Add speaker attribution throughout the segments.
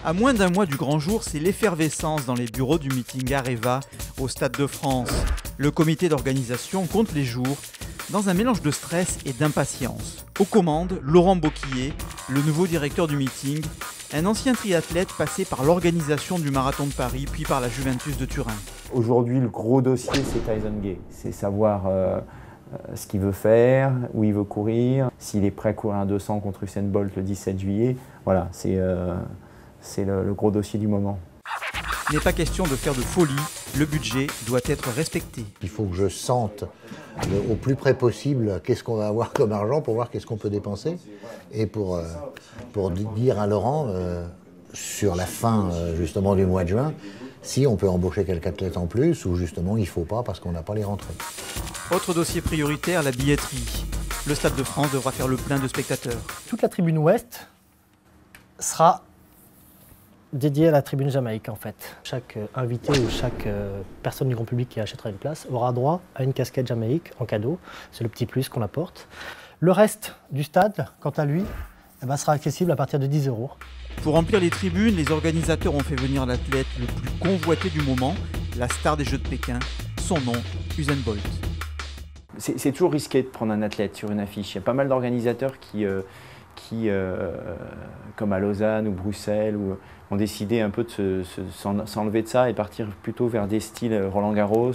Speaker 1: À moins d'un mois du grand jour, c'est l'effervescence dans les bureaux du meeting Areva au Stade de France. Le comité d'organisation compte les jours dans un mélange de stress et d'impatience. Aux commandes, Laurent Boquillet, le nouveau directeur du meeting, un ancien triathlète passé par l'organisation du Marathon de Paris puis par la Juventus de Turin.
Speaker 2: Aujourd'hui, le gros dossier, c'est Tyson Gay. C'est savoir ce qu'il veut faire, où il veut courir, s'il est prêt à courir un 200 contre Usain Bolt le 17 juillet. Voilà, c'est le gros dossier du moment.
Speaker 1: Il n'est pas question de faire de folie, le budget doit être respecté.
Speaker 3: Il faut que je sente au plus près possible qu'est-ce qu'on va avoir comme argent pour voir qu'est-ce qu'on peut dépenser. Et pour dire à Laurent, sur la fin justement du mois de juin, si on peut embaucher quelques athlètes en plus ou justement il ne faut pas parce qu'on n'a pas les rentrées.
Speaker 1: Autre dossier prioritaire, la billetterie. Le Stade de France devra faire le plein de spectateurs.
Speaker 4: Toute la tribune ouest sera dédiée à la tribune Jamaïque en fait. Chaque invité ou chaque personne du grand public qui achètera une place aura droit à une casquette Jamaïque en cadeau. C'est le petit plus qu'on apporte. Le reste du stade, quant à lui, sera accessible à partir de 10 €.
Speaker 1: Pour remplir les tribunes, les organisateurs ont fait venir l'athlète le plus convoité du moment, la star des Jeux de Pékin, son nom, Usain Bolt.
Speaker 2: C'est toujours risqué de prendre un athlète sur une affiche. Il y a pas mal d'organisateurs qui comme à Lausanne ou Bruxelles, ont décidé un peu de s'enlever de ça et partir plutôt vers des styles Roland Garros.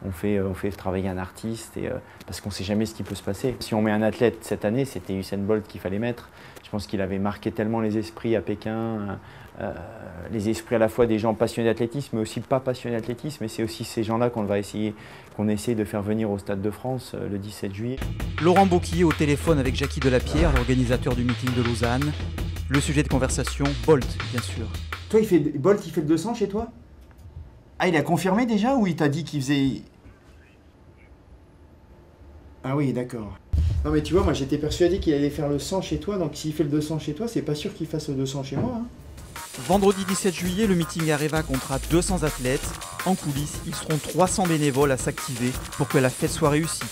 Speaker 2: On fait travailler un artiste parce qu'on ne sait jamais ce qui peut se passer. Si on met un athlète cette année, c'était Usain Bolt qu'il fallait mettre. Je pense qu'il avait marqué tellement les esprits à Pékin, les esprits à la fois des gens passionnés d'athlétisme, mais aussi pas passionnés d'athlétisme. Et c'est aussi ces gens-là qu'on essaie de faire venir au Stade de France le 17 juillet.
Speaker 1: Laurent Boquillet au téléphone avec Jackie Delapierre, l'organisateur du meeting de Lausanne. Le sujet de conversation, Bolt, bien sûr.
Speaker 5: Toi, Bolt, il fait le 200 chez toi? Ah, il a confirmé déjà ou il t'a dit qu'il faisait... Ah oui, d'accord. Non mais tu vois, moi j'étais persuadé qu'il allait faire le 100 chez toi, donc s'il fait le 200 chez toi, c'est pas sûr qu'il fasse le 200 chez moi. Hein.
Speaker 1: Vendredi 17 juillet, le meeting Areva comptera 200 athlètes. En coulisses, ils seront 300 bénévoles à s'activer pour que la fête soit réussie.